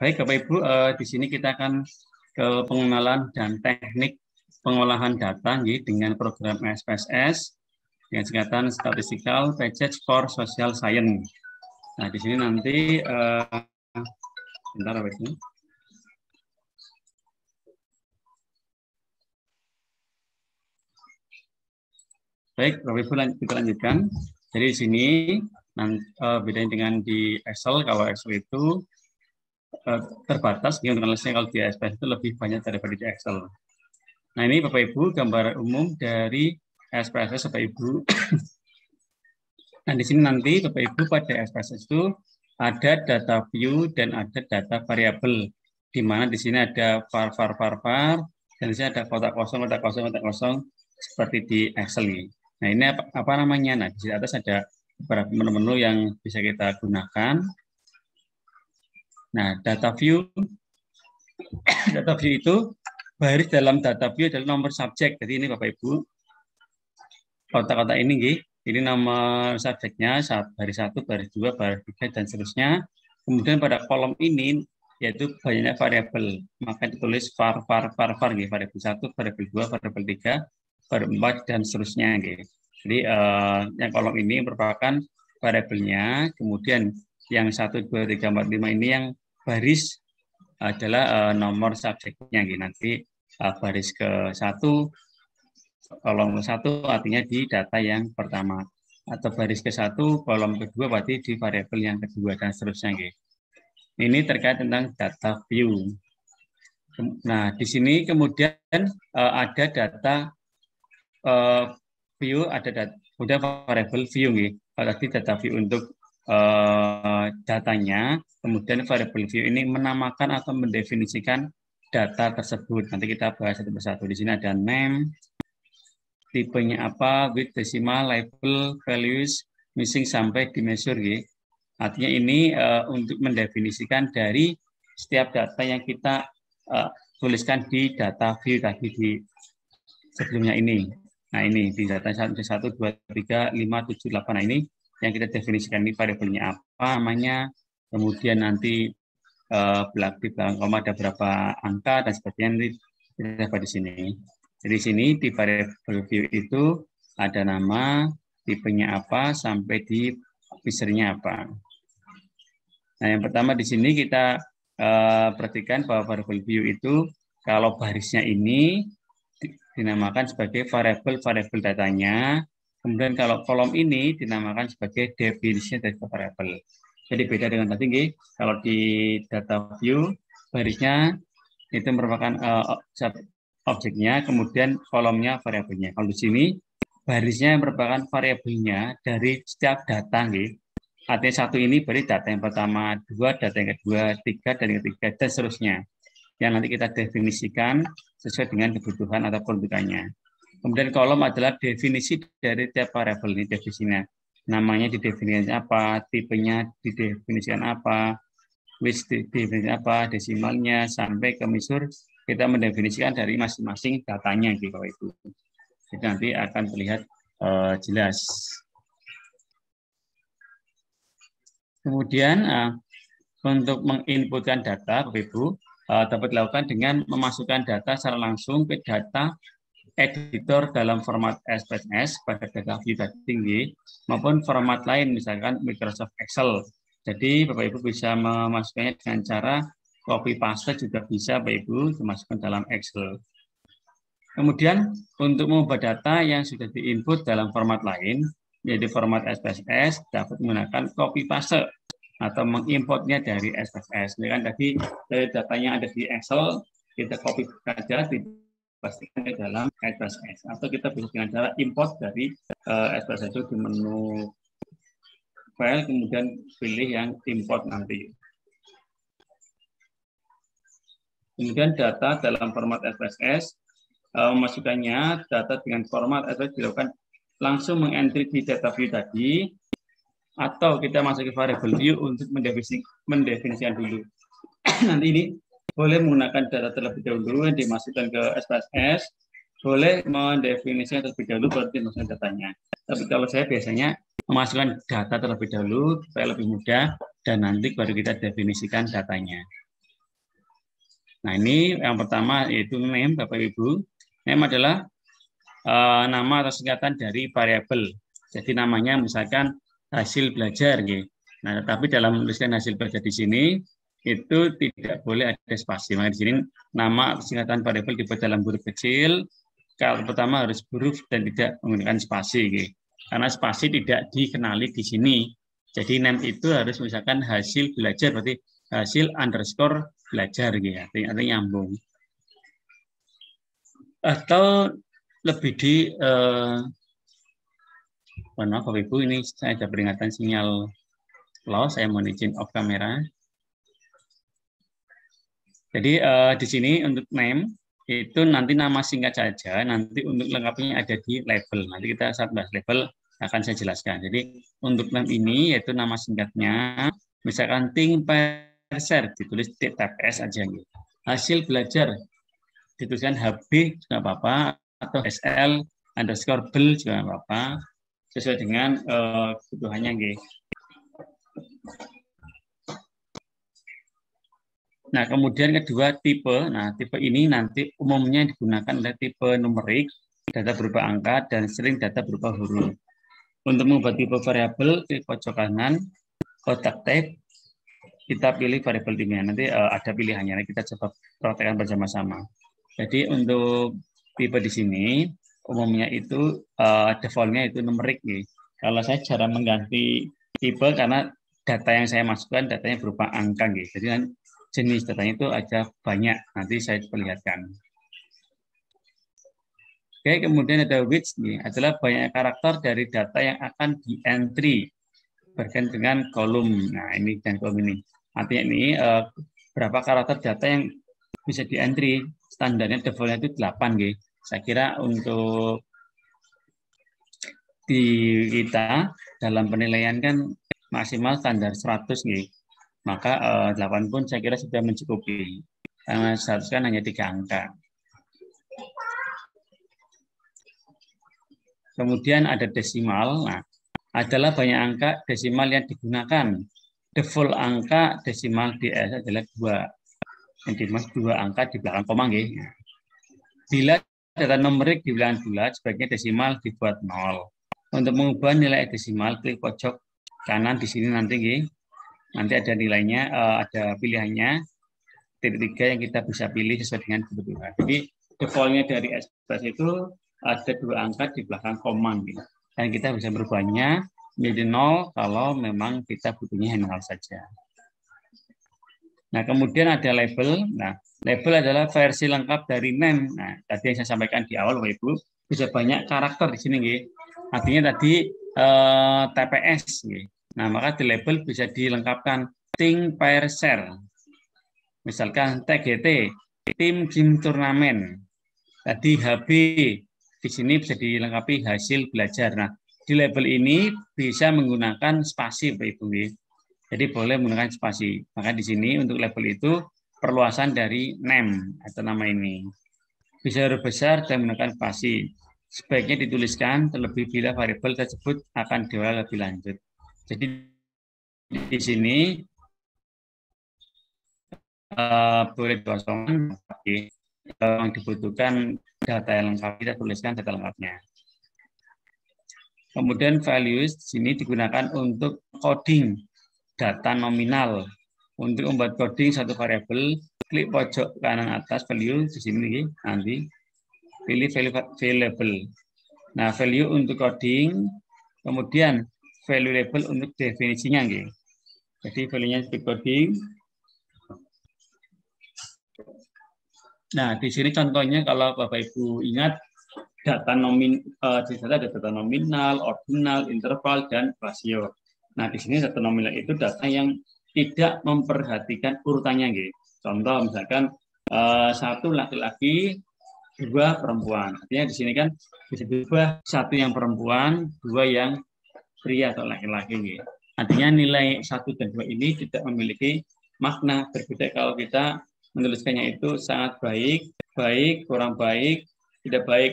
Baik, Bapak Ibu, di sini kita akan ke pengenalan dan teknik pengolahan data dengan program SPSS dengan singkatan Statistical Package for Social Science. Nah, di sini nanti bentar Bapak Ibu. Baik, Bapak Ibu, kita lanjutkan. Jadi di sini bedanya dengan di Excel, kalau Excel itu terbatas, untuk analisnya kalau di SPSS itu lebih banyak daripada di Excel. Nah, ini Bapak Ibu gambaran umum dari SPSS Bapak Ibu. Nah, di sini nanti Bapak Ibu pada SPSS itu ada data view dan ada data variabel, di mana di sini ada var, dan di sini ada kotak kosong, seperti di Excel ini. Nah, ini apa namanya? Nah, di atas ada beberapa menu-menu yang bisa kita gunakan. Nah, data view itu baris dalam data view adalah nomor subjek. Jadi ini Bapak Ibu, kotak-kotak ini nomor subjeknya, baris 1, baris 2, baris 3, dan seterusnya. Kemudian pada kolom ini yaitu banyaknya variabel, maka ditulis var, variabel 1, variabel 2, variabel 3, variabel 4, dan seterusnya. Jadi yang kolom ini merupakan variabelnya, kemudian yang 1, 2, 3, 4, 5 ini yang baris adalah nomor subjeknya. Nanti baris ke-1, kolom ke-1 artinya di data yang pertama, atau baris ke-1, kolom kedua berarti di variabel yang kedua, dan seterusnya. Ini terkait tentang data view. Nah, di sini kemudian ada data view, kemudian variabel view. Tadi data view untuk datanya, kemudian variabel view ini menamakan atau mendefinisikan data tersebut. Nanti kita bahas satu persatu. Di sini ada name, tipenya apa, with decimal, label, values, missing sampai di measure. Artinya ini untuk mendefinisikan dari setiap data yang kita tuliskan di data view tadi di sebelumnya ini. Nah, ini di data 1, 2, 3, 5, 7, 8. Nah, ini yang kita definisikan, ini variabelnya apa namanya, kemudian nanti di belakang koma ada berapa angka, dan sebagainya nanti kita dapat di sini. Jadi di sini di variabel view itu ada nama, tipenya apa, sampai di fiturnya apa. Nah, yang pertama di sini kita perhatikan bahwa variabel view itu kalau barisnya ini dinamakan sebagai variabel datanya. Kemudian kalau kolom ini dinamakan sebagai definisi dari variabel. Jadi beda dengan tadi, kalau di data view barisnya itu merupakan objeknya, kemudian kolomnya variabelnya. Kalau di sini barisnya merupakan variabelnya dari setiap data. Artinya 1 ini berarti data yang pertama, 2 data yang kedua, 3 dan yang ketiga, dan seterusnya. Yang nanti kita definisikan sesuai dengan kebutuhan atau peruntukannya. Kemudian kolom adalah definisi dari tiap variabel ini, definisinya. Namanya didefinisikan apa, tipenya didefinisikan apa, width didefinisikan apa, desimalnya, sampai ke measure kita mendefinisikan dari masing-masing datanya, Bapak Ibu. Jadi nanti akan terlihat jelas. Kemudian untuk menginputkan data, Bapak Ibu, dapat dilakukan dengan memasukkan data secara langsung ke data editor dalam format SPSS pada data view tinggi maupun format lain, misalkan Microsoft Excel. Jadi Bapak Ibu bisa memasukkannya dengan cara copy paste juga bisa, Bapak Ibu, dimasukkan dalam Excel. Kemudian untuk mengubah data yang sudah diinput dalam format lain, yaitu format SPSS, dapat menggunakan copy paste atau mengimportnya dari SPSS. Kan tadi dari datanya ada di Excel, kita copy saja pastikan di dalam SPSS, atau kita bisa dengan cara import dari SPSS itu di menu file, kemudian pilih yang import nanti. Kemudian data dalam format SPSS, memasukkannya data dengan format SPSS dilakukan langsung mengentry di data view tadi, atau kita masuk ke variable view untuk mendefinisikan dulu. Nanti ini boleh menggunakan data terlebih dahulu yang dimasukkan ke SPSS, boleh mendefinisikan terlebih dahulu baru dimasukkan datanya. Tapi kalau saya biasanya memasukkan data terlebih dahulu supaya lebih mudah, dan nanti baru kita definisikan datanya. Nah, ini yang pertama yaitu name, Bapak Ibu. Name adalah nama atau singkatan dari variabel. Jadi namanya misalkan hasil belajar, gitu. Nah, tetapi dalam menuliskan hasil belajar di sini itu tidak boleh ada spasi. Maka di sini nama atau singkatan variabel dibuat dalam huruf kecil. Kalau pertama harus huruf dan tidak menggunakan spasi, gitu. Karena spasi tidak dikenali di sini. Jadi name itu harus misalkan hasil belajar, berarti hasil underscore belajar, gitu. Artinya nyambung. Atau lebih di maaf Bapak Ibu, ini saya ada peringatan sinyal loss, saya mohon izin off kamera. Jadi di sini untuk name itu nanti nama singkat saja, nanti untuk lengkapnya ada di label. Nanti kita saat bahas label akan saya jelaskan. Jadi untuk name ini yaitu nama singkatnya, misalkan ting perser ditulis TPS aja gitu. Hasil belajar dituliskan HB juga apa-apa, atau SL underscore bel juga apa-apa, sesuai dengan kebutuhannya gitu. Nah, kemudian kedua tipe. Nah, tipe ini nanti umumnya digunakan oleh tipe numerik, data berupa angka, dan sering data berupa huruf. Untuk mengubah tipe variabel, klik pojok kanan, kotak tab, kita pilih variabel timnya. Nanti ada pilihannya, kita coba praktekkan bersama-sama. Jadi untuk tipe di sini, umumnya itu defaultnya itu numerik. Nih. Kalau saya cara mengganti tipe karena data yang saya masukkan datanya berupa angka. Nih. Jadi jenis datanya itu ada banyak. Nanti saya perlihatkan. Oke, kemudian ada width. Nih, adalah banyak karakter dari data yang akan di-entry berkaitan dengan kolom. Nah, ini dan kolom ini. Artinya ini berapa karakter data yang bisa di-entry. Standarnya defaultnya itu 8. Gitu. Saya kira untuk di kita dalam penilaian kan maksimal standar 100 nih. Maka 8 pun saya kira sudah mencukupi. Karena seharusnya kan hanya 3 angka. Kemudian ada desimal. Nah, adalah banyak angka desimal yang digunakan. Default angka desimal DS adalah 2. Yang dimaksud 2 angka di belakang koma. Gitu. Bila data numerik di belakang bulat, sebaiknya desimal dibuat 0. Untuk mengubah nilai desimal, klik pojok kanan di sini nanti ada nilainya, ada pilihannya titik 3 yang kita bisa pilih sesuai dengan kebutuhan. Jadi defaultnya dari Express itu ada 2 angka di belakang koma. Gitu. Dan kita bisa berubahnya menjadi 0 kalau memang kita butuhnya 0 saja. Nah, kemudian ada label. Nah, label adalah versi lengkap dari name. Nah, tadi yang saya sampaikan di awal, Bapak Ibu, bisa banyak karakter di sini, gitu. Artinya tadi TPS, gitu. Nah, maka di label bisa dilengkapkan ting perser. Misalkan TGT, tim gym turnamen. Tadi HB, di sini bisa dilengkapi hasil belajar. Nah, di label ini bisa menggunakan spasi, Bapak Ibu, gitu. Jadi boleh menggunakan spasi. Maka di sini untuk label itu perluasan dari name atau nama ini. Bisa huruf besar dan menggunakan spasi. Sebaiknya dituliskan terlebih bila variabel tersebut akan diolah lebih lanjut. Jadi di sini boleh dikosongkan, tapi kalau dibutuhkan data yang lengkap, kita tuliskan data lengkapnya. Kemudian values di sini digunakan untuk coding data nominal. Untuk membuat coding satu variabel, klik pojok kanan atas value di sini nanti pilih value label. Nah, value untuk coding, kemudian value label untuk definisinya. Gitu. Jadi value-nya di coding. Nah, di sini contohnya kalau Bapak Ibu ingat data ada data nominal, ordinal, interval, dan rasio. Nah, di sini data nominal itu data yang tidak memperhatikan urutannya. Gitu. Contoh misalkan 1 laki-laki, 2 perempuan. Artinya di sini kan bisa berubah 1 yang perempuan, 2 yang pria atau laki-laki. Gitu. Artinya nilai 1 dan 2 ini tidak memiliki makna. Berbeda kalau kita menuliskannya itu sangat baik, baik, kurang baik, tidak baik.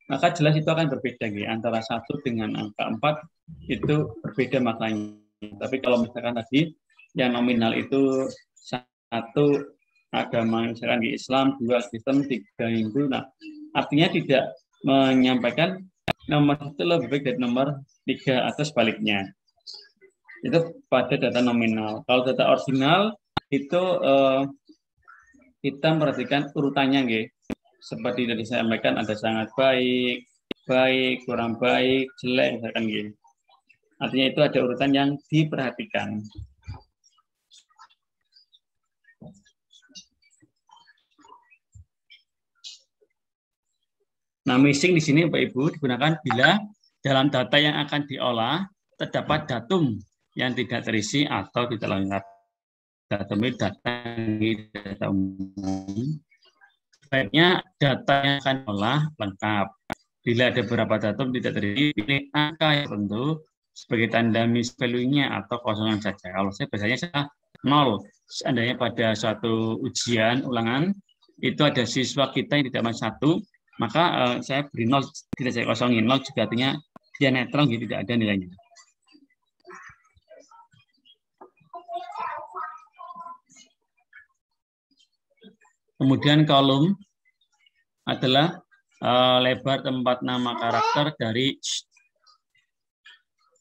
Maka jelas itu akan berbeda. Gitu. Antara 1 dengan angka 4 itu berbeda maknanya. Tapi kalau misalkan tadi Yang nominal itu 1 agama misalkan di Islam, 2 Kristen, 3 Hindu. Nah, artinya tidak menyampaikan nomor itu lebih baik dari nomor 3 atau sebaliknya. Itu pada data nominal. Kalau data ordinal itu kita perhatikan urutannya, nggih. Seperti tadi saya sampaikan, ada sangat baik, baik, kurang baik, jelek, misalkan gitu. Artinya itu ada urutan yang diperhatikan. Nah, missing di sini Bapak Ibu digunakan bila dalam data yang akan diolah terdapat datum yang tidak terisi atau tidak lengkap. Datum itu data umum. Sebaiknya data yang akan diolah lengkap. Bila ada beberapa datum tidak terisi, pilih angka yang tertentu sebagai tanda miss value-nya atau kosongan saja. Kalau saya biasanya saya 0. Seandainya pada suatu ujian ulangan itu ada siswa kita yang tidak masuk 1, maka saya beri 0, tidak saya kosongin. 0 juga artinya dia netral, gitu, tidak ada nilainya. Kemudian kolom adalah lebar tempat nama karakter dari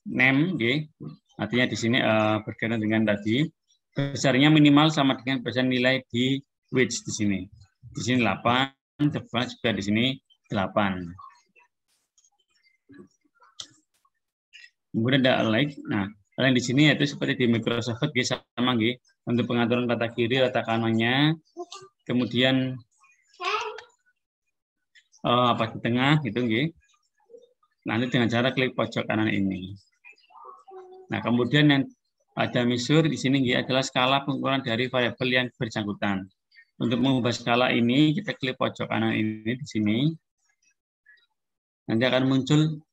name, artinya di sini berkaitan dengan tadi besarnya minimal sama dengan besar nilai di which di sini. Di sini 8, depan juga di sini 8. Kemudian ada like. Nah, kalian di sini yaitu seperti di Microsoft sama, untuk pengaturan kata kiri, kata kanannya. Kemudian apa di tengah gitu, nanti dengan cara klik pojok kanan ini. Nah, kemudian yang ada misur di sini adalah skala pengukuran dari variabel yang bersangkutan. Untuk mengubah skala ini kita klik pojok kanan ini di sini. Nanti akan muncul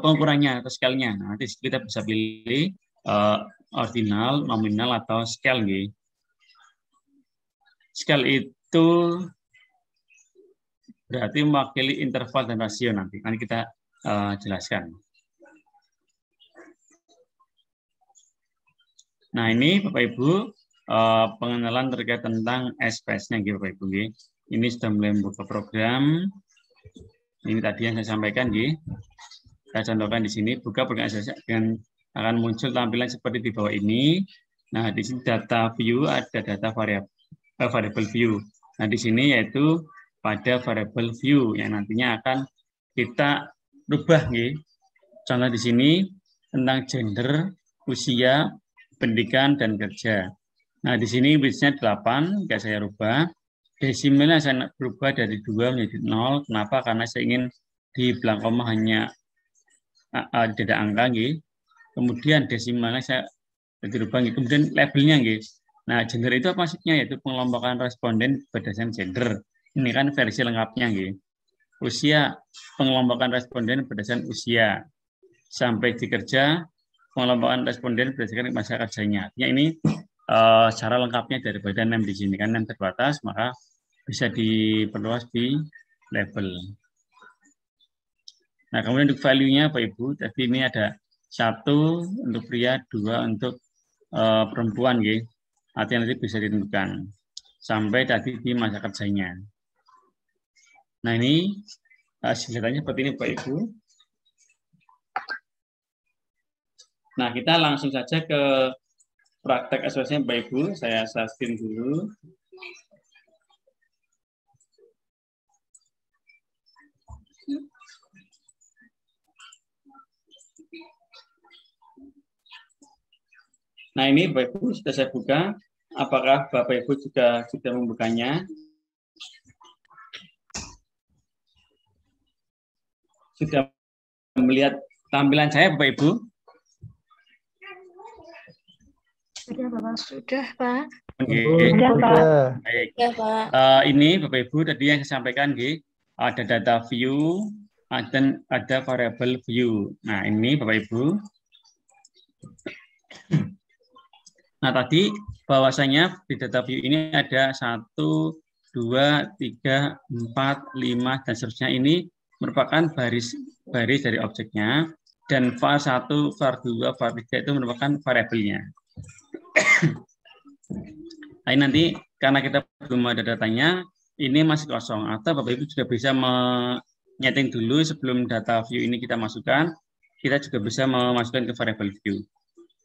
pengukurannya atau scale-nya. Nah, nanti kita bisa pilih ordinal, nominal atau scale. Scale itu berarti mewakili interval dan rasio nanti. Nanti kita jelaskan. Nah, ini Bapak Ibu pengenalan terkait tentang SPS-nya, Bapak Ibu. Ini sudah mulai membuka program. Ini tadi yang saya sampaikan, saya contohkan di sini. Buka program SPS dan akan muncul tampilan seperti di bawah ini. Nah, di sini data view, ada data variable view. Nah, di sini yaitu pada variable view yang nantinya akan kita rubah, Contoh di sini tentang gender, usia, pendidikan, dan kerja. Nah, di sini width-nya 8, kayak saya rubah. Desimalnya saya berubah dari 2 menjadi 0. Kenapa? Karena saya ingin di belakang koma hanya tidak angka, Kemudian desimalnya saya dirubah, Kemudian labelnya, Nah, gender itu apa maksudnya? Yaitu pengelompokan responden berdasarkan gender. Ini kan versi lengkapnya, Usia, pengelompokan responden berdasarkan usia. Sampai di kerja, pengelompokan responden berdasarkan masa kerjanya. Ya, ini cara lengkapnya daripada NEM di sini. Kan NEM terbatas, maka bisa diperluas di label. Nah, kemudian untuk value-nya, Pak Ibu, tadi ini ada 1 untuk pria, 2 untuk perempuan, Artinya nanti bisa ditentukan. Sampai tadi di masa kerjanya. Nah, ini singkatannya seperti ini, Pak Ibu. Nah, kita langsung saja ke praktek SPS-nya, Pak Ibu. Saya screen dulu. Nah, ini Bapak Ibu sudah saya buka. Apakah Bapak Ibu juga sudah membukanya? Sudah melihat tampilan saya, Bapak Ibu? Sudah, Bapak. Sudah, Pak. Sudah, Pak. Baik. Ya, Pak. Ini Bapak Ibu tadi yang saya sampaikan, ada data view, ada variable view. Nah, ini Bapak Ibu. Nah, tadi bahwasanya di data view ini ada 1, 2, 3, 4, 5, dan seterusnya. Ini merupakan baris dari objeknya. dan var1, var2, var3 itu merupakan variabelnya. Nah, nanti karena kita belum ada datanya, ini masih kosong. Atau Bapak Ibu juga bisa menyeting dulu sebelum data view ini kita masukkan. Kita juga bisa memasukkan ke variable view.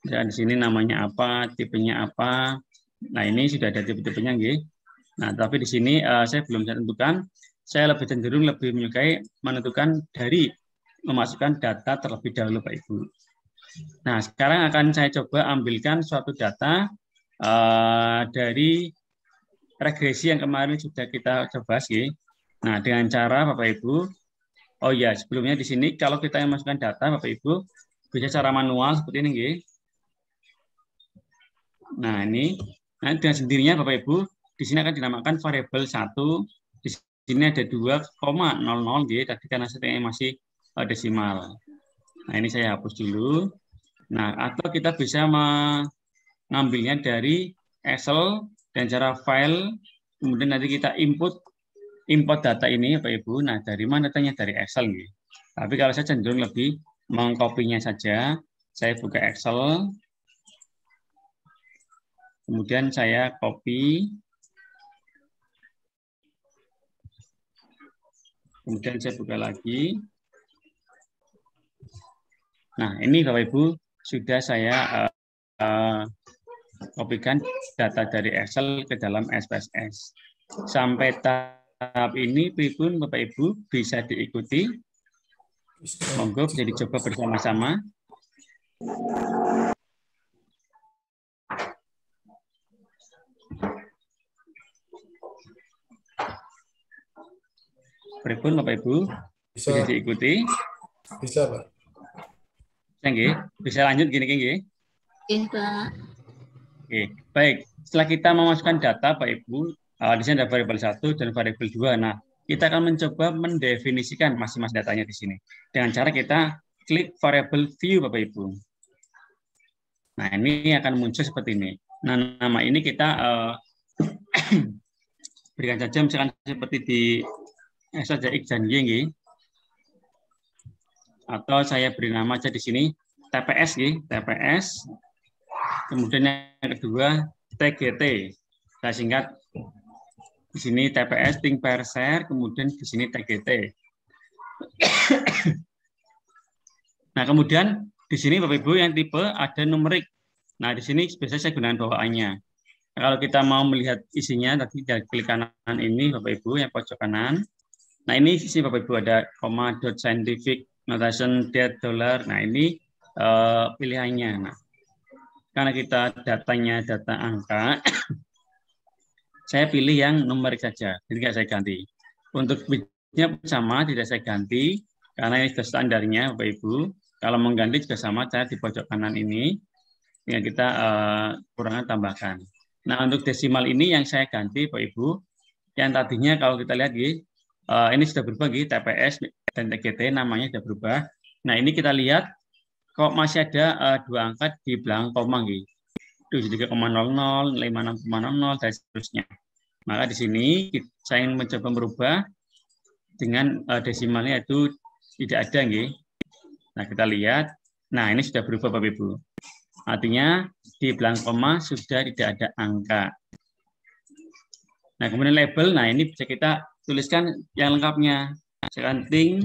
Dan di sini namanya apa, tipenya apa. Nah, ini sudah ada tipe-tipenya, nggih. Nah, tapi di sini saya belum bisa tentukan. Saya lebih cenderung lebih menyukai menentukan dari memasukkan data terlebih dahulu, Pak Ibu. Nah, sekarang akan saya coba ambilkan suatu data dari regresi yang kemarin sudah kita coba sih. Nah, dengan cara Bapak Ibu, oh ya, sebelumnya di sini kalau kita yang masukkan data Bapak Ibu bisa cara manual seperti ini, nggih. Nah, ini dengan sendirinya Bapak Ibu di sini akan dinamakan variabel 1. Di sini ada 2,00 nggih, tadi karena settingnya masih desimal. Nah, ini saya hapus dulu. Nah, atau kita bisa mengambilnya dari Excel dan cara file, kemudian nanti kita import data ini Bapak Ibu. Nah, dari mana datanya? Dari Excel nih. Tapi kalau saya cenderung lebih mengkopinya saja. Saya buka Excel. Kemudian saya copy. Kemudian saya buka lagi. Nah, ini Bapak Ibu sudah saya kopikan data dari Excel ke dalam SPSS. Sampai tahap ini pripun Bapak Ibu bisa diikuti. Monggo bisa dicoba bersama-sama. Pripun Bapak Ibu bisa diikuti? Bisa, Pak. Bisa lanjut gini, nggih? Iya, Pak. Oke, baik. Setelah kita memasukkan data, Pak Ibu, di sini ada variabel 1 dan variabel 2. Nah, kita akan mencoba mendefinisikan masing-masing datanya di sini. Dengan cara kita klik variabel view, Bapak Ibu. Nah, ini akan muncul seperti ini. Nah, nama ini kita berikan saja misalkan seperti di Excel X dan Y, atau saya beri nama aja di sini TPS, TPS. Kemudian yang kedua TGT. Saya singkat di sini TPS ting per share, kemudian di sini TGT. Nah, kemudian di sini Bapak Ibu yang tipe ada numerik. Nah, di sini biasanya saya gunakan bawaannya. Nah, kalau kita mau melihat isinya tadi dari klik kanan ini Bapak Ibu yang pojok kanan. Nah, ini isi Bapak Ibu ada koma, dot, scientific, notation, date, dollar. Nah, ini pilihannya. Nah, karena kita datanya data angka, saya pilih yang numerik saja. Jadi nggak saya ganti. Untuk bitnya sama, tidak saya ganti. Karena ini sudah standarnya Bapak Ibu. Kalau mengganti juga sama, saya di pojok kanan ini. Yang kita kurangan tambahkan. Nah, untuk desimal ini yang saya ganti Bapak Ibu. Yang tadinya kalau kita lihat, ini sudah berubah, TPS dan TGT namanya sudah berubah. Nah, ini kita lihat kok masih ada 2 angka di belakang koma, 73,00, 56,00 dan seterusnya. Maka di sini saya ingin mencoba merubah dengan desimalnya itu tidak ada, Nah, kita lihat. Nah, ini sudah berubah Bapak Ibu. Artinya di belakang koma sudah tidak ada angka. Nah, kemudian label. Nah, ini bisa kita tuliskan yang lengkapnya. Sekanting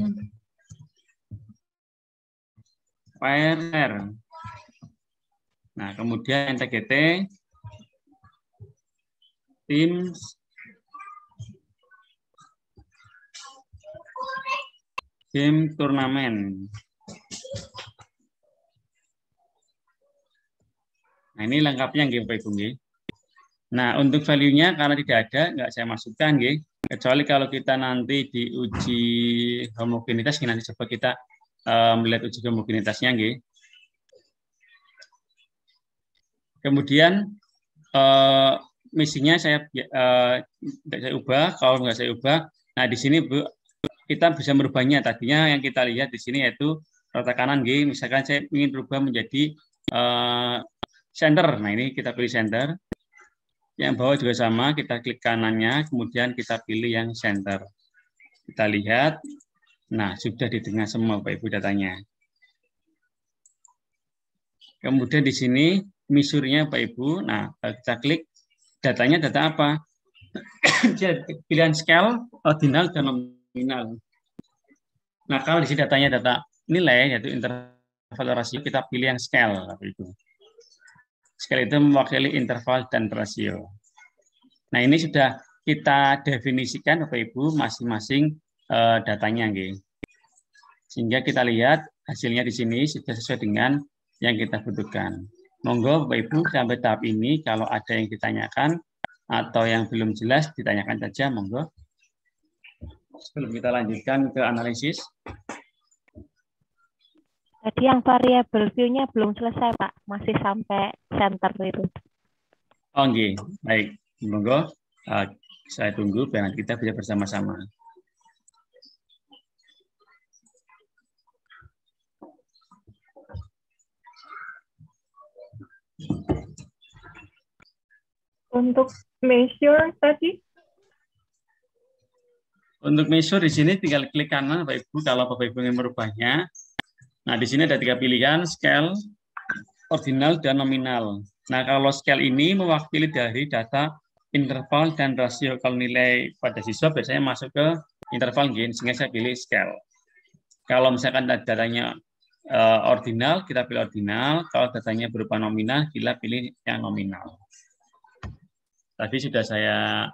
fire. Nah, kemudian TGT tim turnamen. Nah, ini lengkapnya Bapak Ibu. Nah, untuk value-nya karena tidak ada, nggak saya masukkan, kecuali kalau kita nanti diuji homogenitas, nanti coba kita melihat uji homogenitasnya, Kemudian misinya saya ubah, kalau nggak saya ubah. Nah, di sini Bu, kita bisa merubahnya. Tadinya yang kita lihat di sini yaitu rata kanan, misalkan saya ingin berubah menjadi center. Nah, ini kita pilih center. Yang bawah juga sama, kita klik kanannya, kemudian kita pilih yang center. Kita lihat, nah sudah di tengah semua Bapak Ibu datanya. Kemudian di sini misurnya Pak Ibu. Nah, kita klik datanya data apa? Pilihan scale, ordinal, dan nominal. Nah, kalau di sini datanya data nilai, yaitu interval rasio, kita pilih yang scale. Itu. Scale itu mewakili interval dan rasio. Nah, ini sudah kita definisikan Bapak Ibu masing-masing datanya. Sehingga kita lihat hasilnya di sini sudah sesuai dengan yang kita butuhkan. Monggo Bapak Ibu sampai tahap ini kalau ada yang ditanyakan atau yang belum jelas ditanyakan saja, monggo. Sebelum kita lanjutkan ke analisis. Tadi yang variabel view-nya belum selesai, Pak. Masih sampai center itu. Oh, okay. Baik. Monggo. Saya tunggu biar kita bisa bersama-sama. Untuk measure tadi? Untuk measure di sini tinggal klik kanan Bapak Ibu kalau Bapak Ibu ingin merubahnya. Nah, di sini ada 3 pilihan, scale, ordinal, dan nominal. Nah, kalau scale ini mewakili dari data interval dan rasio. Kalau nilai pada siswa biasanya masuk ke interval, sehingga saya pilih scale. Kalau misalkan datanya ordinal, kita pilih ordinal. Kalau datanya berupa nominal, kita pilih yang nominal. Tadi sudah saya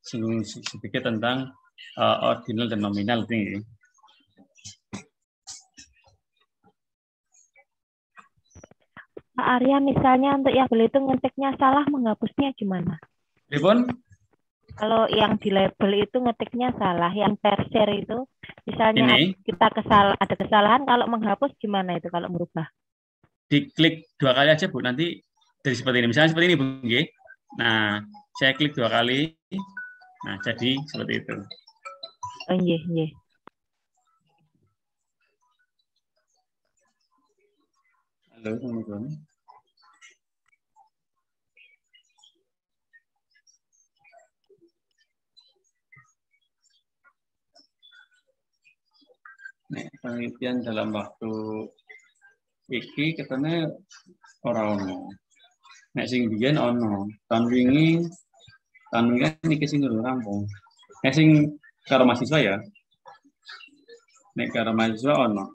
singgung sedikit tentang ordinal dan nominal ini. Pak Arya, misalnya untuk yang beli itu ngetiknya salah, menghapusnya gimana? Ribon? Kalau yang di label itu ngetiknya salah, yang tersier itu, misalnya ini, kita ada kesalahan, kalau menghapus gimana itu kalau merubah? Diklik 2 kali aja Bu, nanti dari seperti ini. Misalnya seperti ini Bu. Nah, saya klik 2 kali, nah jadi seperti itu. Oh iya, iya. Halo teman-teman. Nek penelitian dalam waktu iki katanya orang nek sing biyen ono tahun wingi kan iki sing rampung. Nek sing karo mahasiswa ya. Nek karo mahasiswa ono.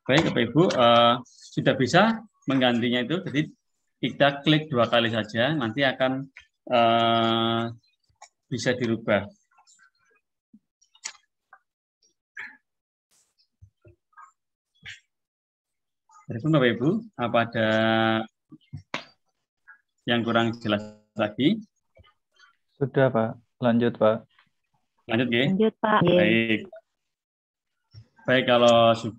Baik Bapak Ibu, sudah bisa menggantinya itu. Jadi kita klik 2 kali saja, nanti akan bisa dirubah. Jadi Bapak Ibu, apa ada yang kurang jelas lagi? Sudah Pak, lanjut Pak. Lanjut, G. Lanjut Pak. Baik. Baik, kalau sudah